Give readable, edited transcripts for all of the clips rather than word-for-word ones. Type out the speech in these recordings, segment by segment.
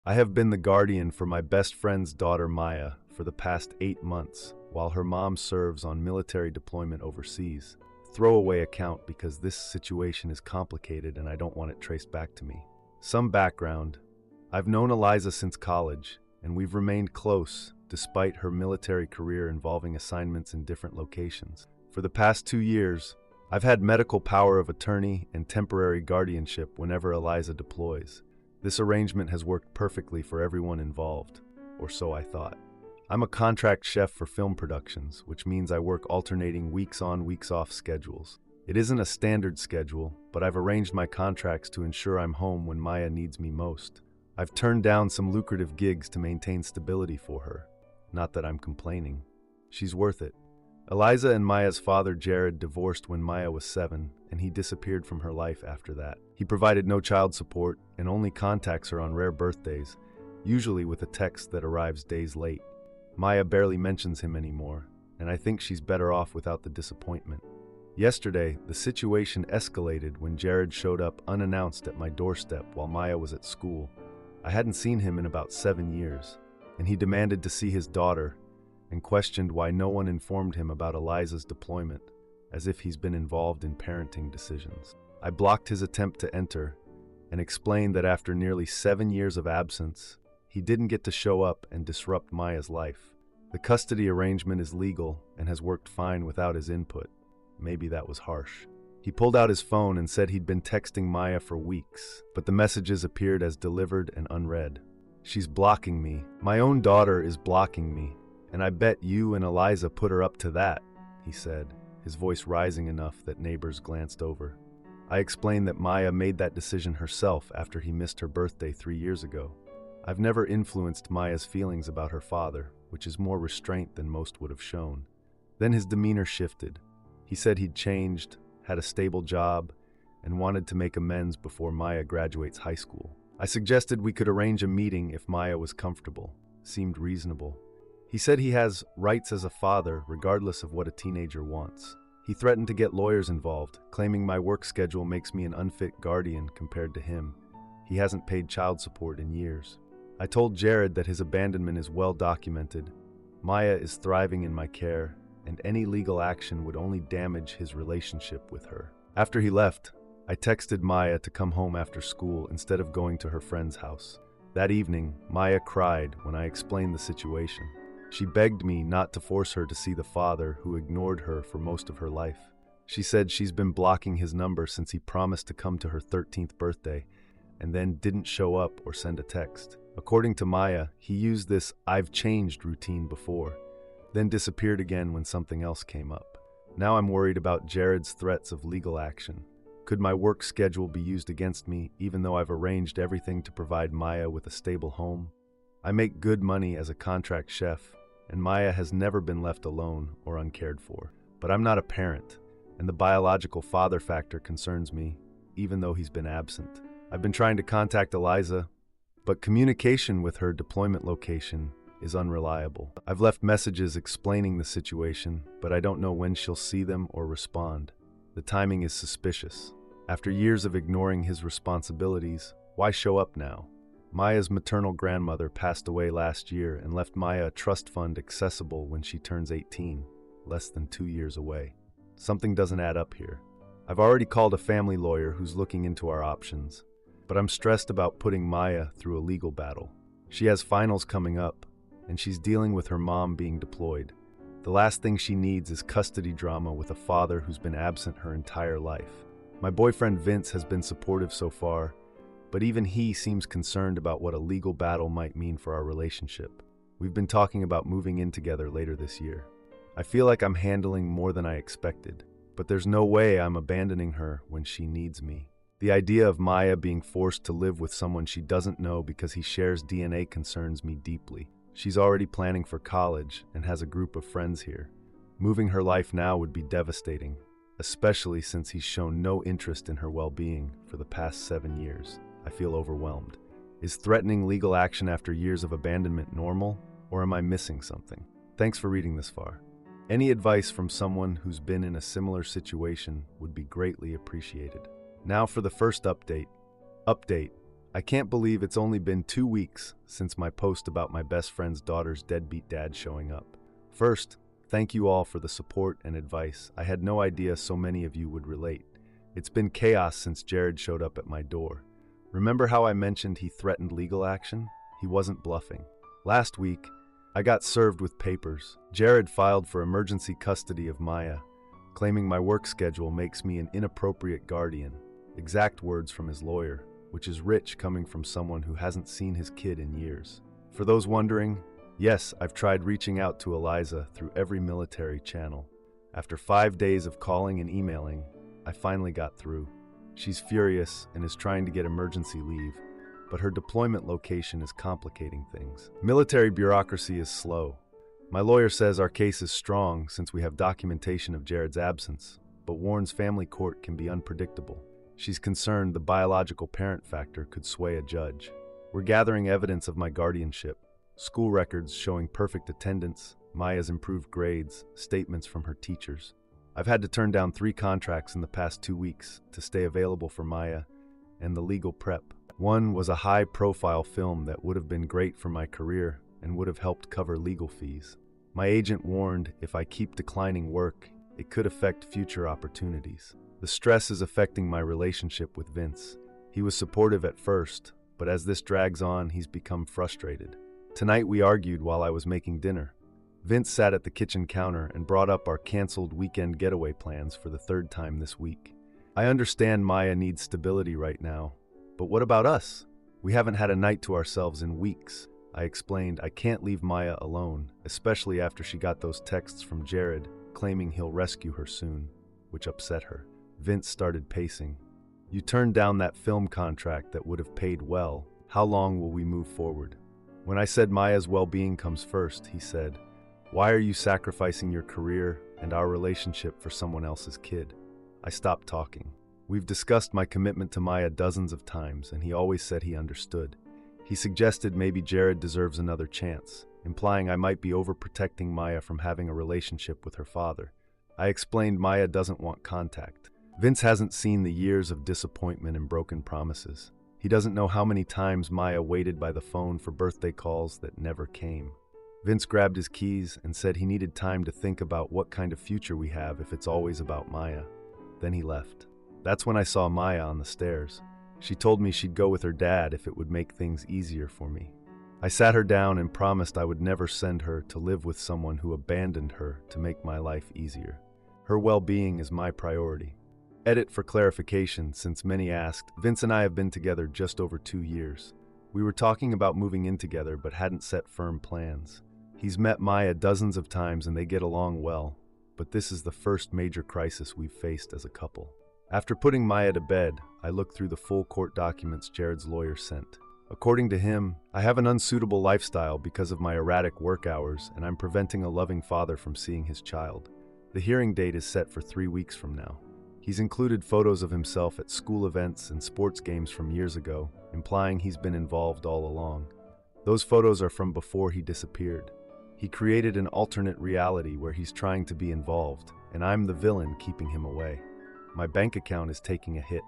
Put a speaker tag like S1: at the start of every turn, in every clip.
S1: I have been the guardian for my best friend's daughter Maya for the past 8 months, while her mom serves on military deployment overseas. Throwaway account because this situation is complicated and I don't want it traced back to me. Some background. I've known Eliza since college, and we've remained close despite her military career involving assignments in different locations. For the past 2 years, I've had medical power of attorney and temporary guardianship whenever Eliza deploys. This arrangement has worked perfectly for everyone involved, or so I thought. I'm a contract chef for film productions, which means I work alternating weeks-on, weeks-off schedules. It isn't a standard schedule, but I've arranged my contracts to ensure I'm home when Maya needs me most. I've turned down some lucrative gigs to maintain stability for her. Not that I'm complaining. She's worth it. Eliza and Maya's father, Jared, divorced when Maya was 7, and he disappeared from her life after that. He provided no child support and only contacts her on rare birthdays, usually with a text that arrives days late. Maya barely mentions him anymore, and I think she's better off without the disappointment. Yesterday, the situation escalated when Jared showed up unannounced at my doorstep while Maya was at school. I hadn't seen him in about 7 years, and he demanded to see his daughter and questioned why no one informed him about Eliza's deployment, as if he's been involved in parenting decisions. I blocked his attempt to enter and explained that after nearly 7 years of absence, he didn't get to show up and disrupt Maya's life. The custody arrangement is legal and has worked fine without his input. Maybe that was harsh. He pulled out his phone and said he'd been texting Maya for weeks, but the messages appeared as delivered and unread. She's blocking me. My own daughter is blocking me, and I bet you and Eliza put her up to that, he said, his voice rising enough that neighbors glanced over. I explained that Maya made that decision herself after he missed her birthday 3 years ago. I've never influenced Maya's feelings about her father, which is more restraint than most would have shown. Then his demeanor shifted. He said he'd changed, had a stable job, and wanted to make amends before Maya graduates high school. I suggested we could arrange a meeting if Maya was comfortable. Seemed reasonable. He said he has rights as a father regardless of what a teenager wants. He threatened to get lawyers involved, claiming my work schedule makes me an unfit guardian compared to him. He hasn't paid child support in years. I told Jared that his abandonment is well documented. Maya is thriving in my care, and any legal action would only damage his relationship with her. After he left, I texted Maya to come home after school instead of going to her friend's house. That evening, Maya cried when I explained the situation. She begged me not to force her to see the father who ignored her for most of her life. She said she's been blocking his number since he promised to come to her 13th birthday and then didn't show up or send a text. According to Maya, he used this "I've changed" routine before, then disappeared again when something else came up. Now I'm worried about Jared's threats of legal action. Could my work schedule be used against me even though I've arranged everything to provide Maya with a stable home? I make good money as a contract chef, and Maya has never been left alone or uncared for. But I'm not a parent, and the biological father factor concerns me, even though he's been absent. I've been trying to contact Eliza, but communication with her deployment location is unreliable. I've left messages explaining the situation, but I don't know when she'll see them or respond. The timing is suspicious. After years of ignoring his responsibilities, why show up now? Maya's maternal grandmother passed away last year and left Maya a trust fund accessible when she turns 18, less than 2 years away. Something doesn't add up here. I've already called a family lawyer who's looking into our options, but I'm stressed about putting Maya through a legal battle. She has finals coming up, and she's dealing with her mom being deployed. The last thing she needs is custody drama with a father who's been absent her entire life. My boyfriend Vince has been supportive so far, but even he seems concerned about what a legal battle might mean for our relationship. We've been talking about moving in together later this year. I feel like I'm handling more than I expected, but there's no way I'm abandoning her when she needs me. The idea of Maya being forced to live with someone she doesn't know because he shares DNA concerns me deeply. She's already planning for college and has a group of friends here. Moving her life now would be devastating, especially since he's shown no interest in her well-being for the past 7 years. I feel overwhelmed. Is threatening legal action after years of abandonment normal, or am I missing something? Thanks for reading this far. Any advice from someone who's been in a similar situation would be greatly appreciated. Now for the first update. I can't believe it's only been 2 weeks since my post about my best friend's daughter's deadbeat dad showing up. First, thank you all for the support and advice. I had no idea so many of you would relate. It's been chaos since Jared showed up at my door. Remember how I mentioned he threatened legal action? He wasn't bluffing. Last week, I got served with papers. Jared filed for emergency custody of Maya, claiming my work schedule makes me an inappropriate guardian. Exact words from his lawyer, which is rich coming from someone who hasn't seen his kid in years. For those wondering, yes, I've tried reaching out to Eliza through every military channel. After 5 days of calling and emailing, I finally got through. She's furious and is trying to get emergency leave, but her deployment location is complicating things. Military bureaucracy is slow. My lawyer says our case is strong since we have documentation of Jared's absence, but warns family court can be unpredictable. She's concerned the biological parent factor could sway a judge. We're gathering evidence of my guardianship, school records showing perfect attendance, Maya's improved grades, statements from her teachers. I've had to turn down 3 contracts in the past 2 weeks to stay available for Maya and the legal prep. One was a high-profile film that would have been great for my career and would have helped cover legal fees. My agent warned if I keep declining work, it could affect future opportunities. The stress is affecting my relationship with Vince. He was supportive at first, but as this drags on, he's become frustrated. Tonight we argued while I was making dinner. Vince sat at the kitchen counter and brought up our canceled weekend getaway plans for the 3rd time this week. I understand Maya needs stability right now, but what about us? We haven't had a night to ourselves in weeks. I explained I can't leave Maya alone, especially after she got those texts from Jared claiming he'll rescue her soon, which upset her. Vince started pacing. You turned down that film contract that would have paid well. How long will we move forward? When I said Maya's well-being comes first, he said, "Why are you sacrificing your career and our relationship for someone else's kid?" I stopped talking. We've discussed my commitment to Maya dozens of times, and he always said he understood. He suggested maybe Jared deserves another chance, implying I might be overprotecting Maya from having a relationship with her father. I explained Maya doesn't want contact. Vince hasn't seen the years of disappointment and broken promises. He doesn't know how many times Maya waited by the phone for birthday calls that never came. Vince grabbed his keys and said he needed time to think about what kind of future we have if it's always about Maya. Then he left. That's when I saw Maya on the stairs. She told me she'd go with her dad if it would make things easier for me. I sat her down and promised I would never send her to live with someone who abandoned her to make my life easier. Her well-being is my priority. Edit for clarification, since many asked, Vince and I have been together just over 2 years. We were talking about moving in together but hadn't set firm plans. He's met Maya dozens of times and they get along well, but this is the first major crisis we've faced as a couple. After putting Maya to bed, I looked through the full court documents Jared's lawyer sent. According to him, I have an unsuitable lifestyle because of my erratic work hours and I'm preventing a loving father from seeing his child. The hearing date is set for 3 weeks from now. He's included photos of himself at school events and sports games from years ago, implying he's been involved all along. Those photos are from before he disappeared. He created an alternate reality where he's trying to be involved, and I'm the villain keeping him away. My bank account is taking a hit.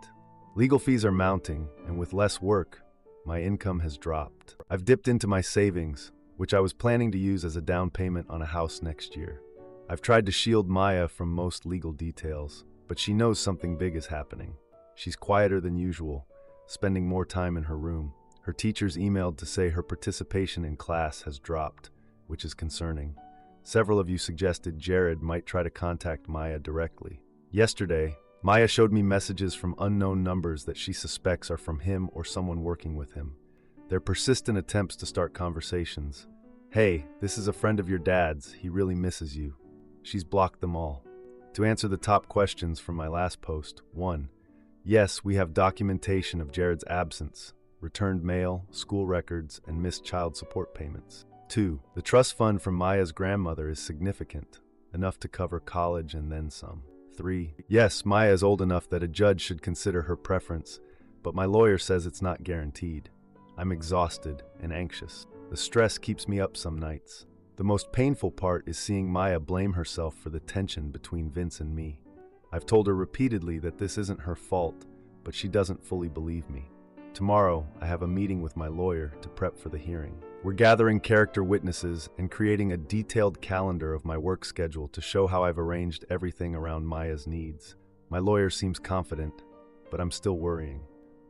S1: Legal fees are mounting, and with less work, my income has dropped. I've dipped into my savings, which I was planning to use as a down payment on a house next year. I've tried to shield Maya from most legal details, but she knows something big is happening. She's quieter than usual, spending more time in her room. Her teachers emailed to say her participation in class has dropped, which is concerning. Several of you suggested Jared might try to contact Maya directly. Yesterday, Maya showed me messages from unknown numbers that she suspects are from him or someone working with him. They're persistent attempts to start conversations. "Hey, this is a friend of your dad's. He really misses you." She's blocked them all. To answer the top questions from my last post, 1. Yes, we have documentation of Jared's absence, returned mail, school records, and missed child support payments. 2. The trust fund from Maya's grandmother is significant, enough to cover college and then some. 3. Yes, Maya is old enough that a judge should consider her preference, but my lawyer says it's not guaranteed. I'm exhausted and anxious. The stress keeps me up some nights. The most painful part is seeing Maya blame herself for the tension between Vince and me. I've told her repeatedly that this isn't her fault, but she doesn't fully believe me. Tomorrow, I have a meeting with my lawyer to prep for the hearing. We're gathering character witnesses and creating a detailed calendar of my work schedule to show how I've arranged everything around Maya's needs. My lawyer seems confident, but I'm still worrying.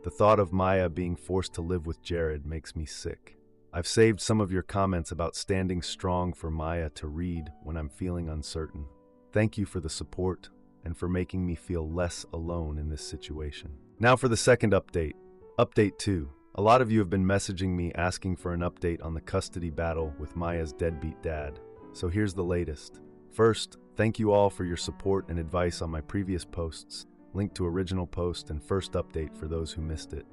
S1: The thought of Maya being forced to live with Jared makes me sick. I've saved some of your comments about standing strong for Maya to read when I'm feeling uncertain. Thank you for the support and for making me feel less alone in this situation. Now for the second update. Update 2. A lot of you have been messaging me asking for an update on the custody battle with Maya's deadbeat dad. So here's the latest. First, thank you all for your support and advice on my previous posts. Link to original post and first update for those who missed it.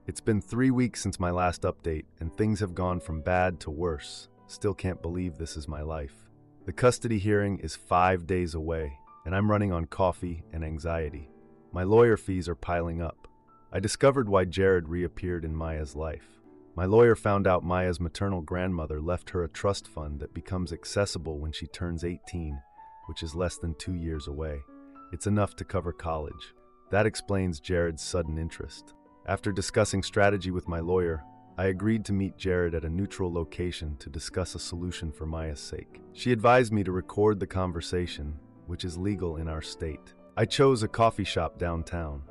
S1: It's been 3 weeks since my last update, and things have gone from bad to worse. Still can't believe this is my life. The custody hearing is 5 days away, and I'm running on coffee and anxiety. My lawyer fees are piling up. I discovered why Jared reappeared in Maya's life. My lawyer found out Maya's maternal grandmother left her a trust fund that becomes accessible when she turns 18, which is less than 2 years away. It's enough to cover college. That explains Jared's sudden interest. After discussing strategy with my lawyer, I agreed to meet Jared at a neutral location to discuss a solution for Maya's sake. She advised me to record the conversation, which is legal in our state. I chose a coffee shop downtown.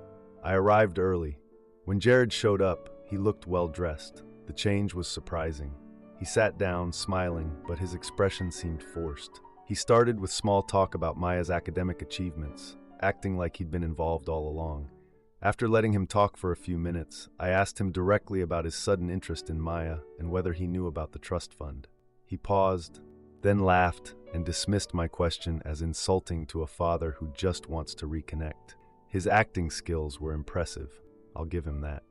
S1: I arrived early. When Jared showed up, he looked well-dressed. The change was surprising. He sat down, smiling, but his expression seemed forced. He started with small talk about Maya's academic achievements, acting like he'd been involved all along. After letting him talk for a few minutes, I asked him directly about his sudden interest in Maya and whether he knew about the trust fund. He paused, then laughed and dismissed my question as insulting to a father who just wants to reconnect. His acting skills were impressive, I'll give him that.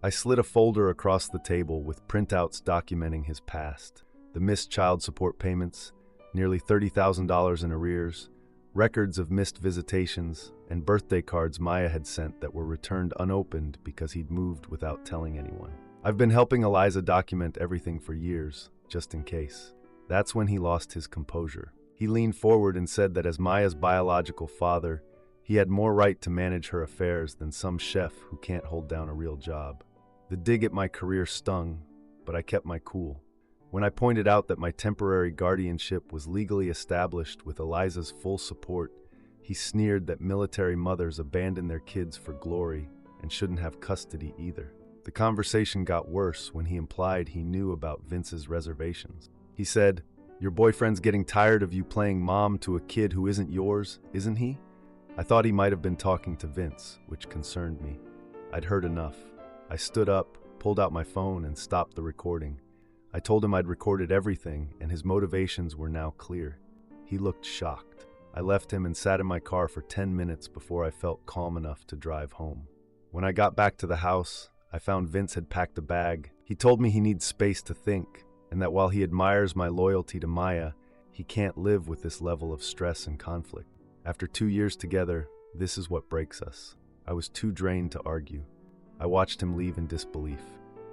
S1: I slid a folder across the table with printouts documenting his past. The missed child support payments, nearly $30,000 in arrears, records of missed visitations, and birthday cards Maya had sent that were returned unopened because he'd moved without telling anyone. I've been helping Eliza document everything for years, just in case. That's when he lost his composure. He leaned forward and said that as Maya's biological father, he had more right to manage her affairs than some chef who can't hold down a real job. The dig at my career stung, but I kept my cool. When I pointed out that my temporary guardianship was legally established with Eliza's full support, he sneered that military mothers abandon their kids for glory and shouldn't have custody either. The conversation got worse when he implied he knew about Vince's reservations. He said, "Your boyfriend's getting tired of you playing mom to a kid who isn't yours, isn't he?" I thought he might have been talking to Vince, which concerned me. I'd heard enough. I stood up, pulled out my phone, and stopped the recording. I told him I'd recorded everything, and his motivations were now clear. He looked shocked. I left him and sat in my car for 10 minutes before I felt calm enough to drive home. When I got back to the house, I found Vince had packed a bag. He told me he needs space to think, and that while he admires my loyalty to Maya, he can't live with this level of stress and conflict. After 2 years together, this is what breaks us. I was too drained to argue. I watched him leave in disbelief.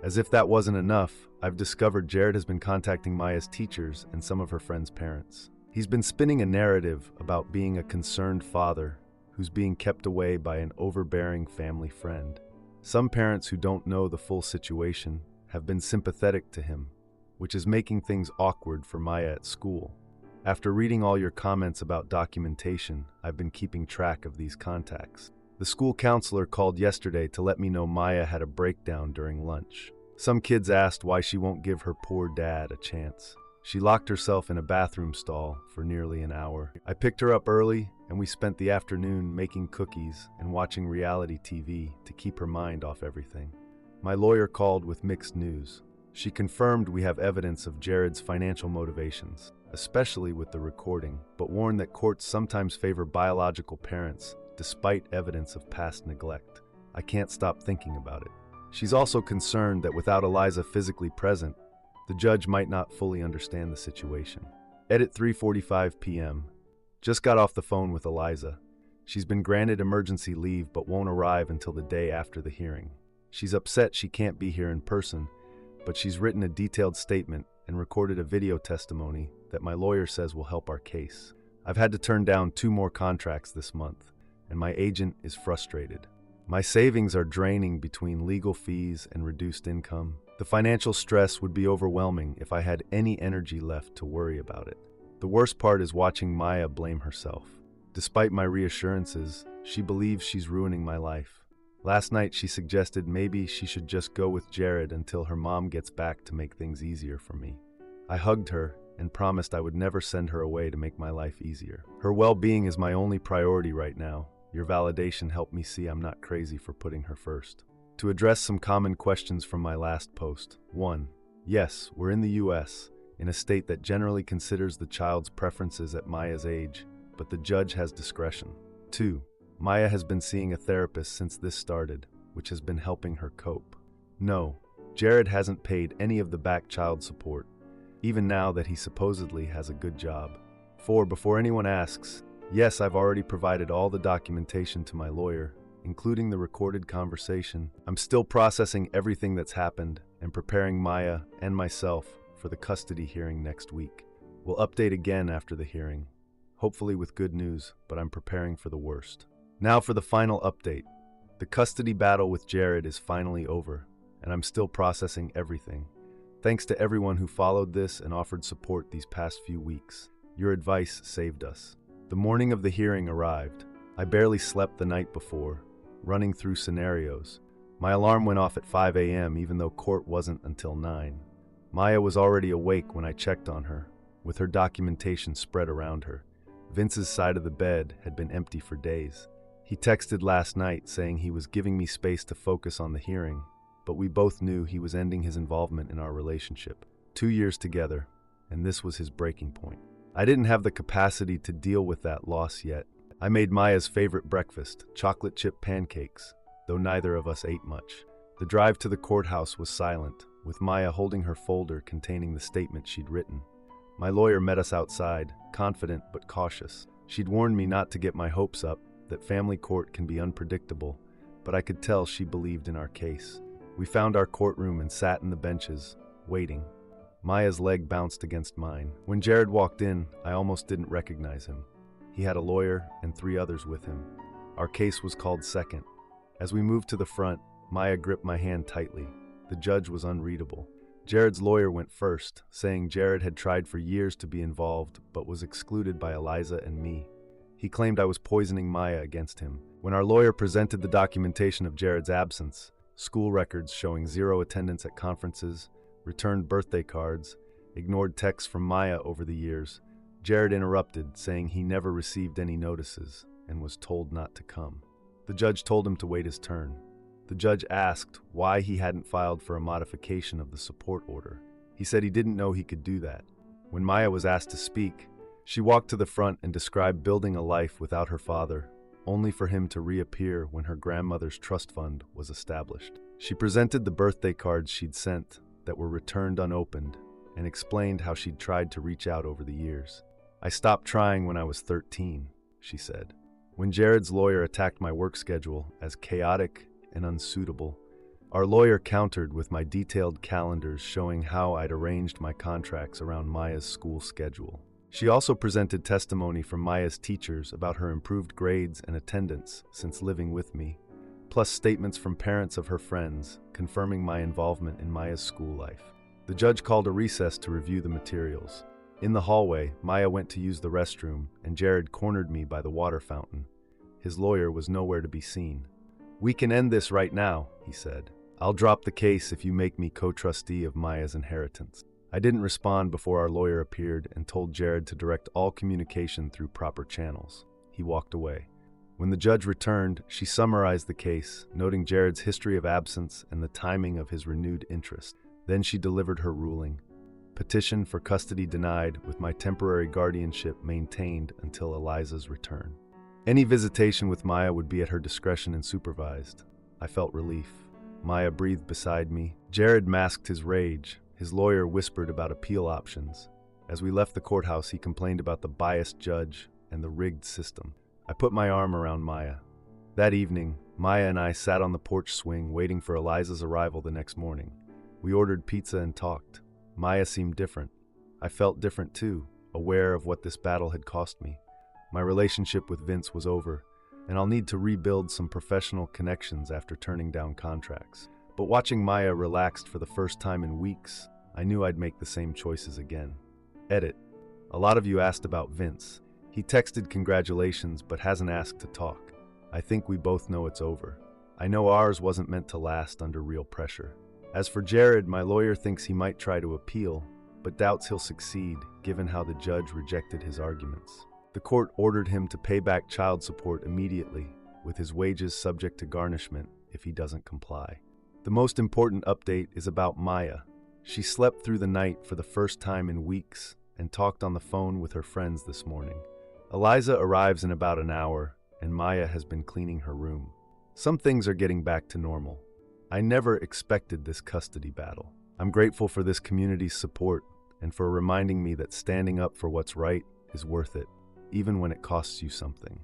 S1: As if that wasn't enough, I've discovered Jared has been contacting Maya's teachers and some of her friends' parents. He's been spinning a narrative about being a concerned father who's being kept away by an overbearing family friend. Some parents who don't know the full situation have been sympathetic to him, which is making things awkward for Maya at school. After reading all your comments about documentation, I've been keeping track of these contacts. The school counselor called yesterday to let me know Maya had a breakdown during lunch. Some kids asked why she won't give her poor dad a chance. She locked herself in a bathroom stall for nearly an hour. I picked her up early, and we spent the afternoon making cookies and watching reality TV to keep her mind off everything. My lawyer called with mixed news. She confirmed we have evidence of Jared's financial motivations, especially with the recording, but warned that courts sometimes favor biological parents despite evidence of past neglect. I can't stop thinking about it. She's also concerned that without Eliza physically present, the judge might not fully understand the situation. Edit 3:45 p.m. Just got off the phone with Eliza. She's been granted emergency leave but won't arrive until the day after the hearing. She's upset she can't be here in person, but she's written a detailed statement and recorded a video testimony that my lawyer says will help our case. I've had to turn down 2 more contracts this month, and my agent is frustrated. My savings are draining between legal fees and reduced income. The financial stress would be overwhelming if I had any energy left to worry about it. The worst part is watching Maya blame herself. Despite my reassurances, she believes she's ruining my life. Last night she suggested maybe she should just go with Jared until her mom gets back to make things easier for me. I hugged her and promised I would never send her away to make my life easier. Her well-being is my only priority right now. Your validation helped me see I'm not crazy for putting her first. To address some common questions from my last post. 1. Yes, we're in the US, in a state that generally considers the child's preferences at Maya's age, but the judge has discretion. 2. Maya has been seeing a therapist since this started, which has been helping her cope. No, Jared hasn't paid any of the back child support, even now that he supposedly has a good job. 4. Before anyone asks, yes, I've already provided all the documentation to my lawyer, including the recorded conversation. I'm still processing everything that's happened and preparing Maya and myself for the custody hearing next week. We'll update again after the hearing, hopefully with good news, but I'm preparing for the worst. Now for the final update. The custody battle with Jared is finally over, and I'm still processing everything. Thanks to everyone who followed this and offered support these past few weeks. Your advice saved us. The morning of the hearing arrived. I barely slept the night before, running through scenarios. My alarm went off at 5 a.m. even though court wasn't until 9. Maya was already awake when I checked on her, with her documentation spread around her. Vince's side of the bed had been empty for days. He texted last night saying he was giving me space to focus on the hearing, but we both knew he was ending his involvement in our relationship. 2 years together, and this was his breaking point. I didn't have the capacity to deal with that loss yet. I made Maya's favorite breakfast, chocolate chip pancakes, though neither of us ate much. The drive to the courthouse was silent, with Maya holding her folder containing the statement she'd written. My lawyer met us outside, confident but cautious. She'd warned me not to get my hopes up, that family court can be unpredictable, but I could tell she believed in our case. We found our courtroom and sat in the benches, waiting. Maya's leg bounced against mine. When Jared walked in, I almost didn't recognize him. He had a lawyer and 3 others with him. Our case was called second. As we moved to the front, Maya gripped my hand tightly. The judge was unreadable. Jared's lawyer went first, saying Jared had tried for years to be involved, but was excluded by Eliza and me. He claimed I was poisoning Maya against him. When our lawyer presented the documentation of Jared's absence, school records showing 0 attendance at conferences, returned birthday cards, ignored texts from Maya over the years, Jared interrupted, saying he never received any notices and was told not to come. The judge told him to wait his turn. The judge asked why he hadn't filed for a modification of the support order. He said he didn't know he could do that. When Maya was asked to speak, she walked to the front and described building a life without her father, only for him to reappear when her grandmother's trust fund was established. She presented the birthday cards she'd sent that were returned unopened and explained how she'd tried to reach out over the years. I stopped trying when I was 13, she said. When Jared's lawyer attacked my work schedule as chaotic and unsuitable, our lawyer countered with my detailed calendars showing how I'd arranged my contracts around Maya's school schedule. She also presented testimony from Maya's teachers about her improved grades and attendance since living with me, plus statements from parents of her friends confirming my involvement in Maya's school life. The judge called a recess to review the materials. In the hallway, Maya went to use the restroom, and Jared cornered me by the water fountain. His lawyer was nowhere to be seen. "We can end this right now," he said. "I'll drop the case if you make me co-trustee of Maya's inheritance." I didn't respond before our lawyer appeared and told Jared to direct all communication through proper channels. He walked away. When the judge returned, she summarized the case, noting Jared's history of absence and the timing of his renewed interest. Then she delivered her ruling. Petition for custody denied, with my temporary guardianship maintained until Eliza's return. Any visitation with Maya would be at her discretion and supervised. I felt relief. Maya breathed beside me. Jared masked his rage. His lawyer whispered about appeal options. As we left the courthouse, he complained about the biased judge and the rigged system. I put my arm around Maya. That evening, Maya and I sat on the porch swing waiting for Eliza's arrival the next morning. We ordered pizza and talked. Maya seemed different. I felt different too, aware of what this battle had cost me. My relationship with Vince was over, and I'll need to rebuild some professional connections after turning down contracts. But watching Maya relaxed for the first time in weeks, I knew I'd make the same choices again. Edit. A lot of you asked about Vince. He texted congratulations but hasn't asked to talk. I think we both know it's over. I know ours wasn't meant to last under real pressure. As for Jared, my lawyer thinks he might try to appeal, but doubts he'll succeed given how the judge rejected his arguments. The court ordered him to pay back child support immediately, with his wages subject to garnishment if he doesn't comply. The most important update is about Maya. She slept through the night for the first time in weeks and talked on the phone with her friends this morning. Eliza arrives in about an hour, and Maya has been cleaning her room. Some things are getting back to normal. I never expected this custody battle. I'm grateful for this community's support and for reminding me that standing up for what's right is worth it, even when it costs you something.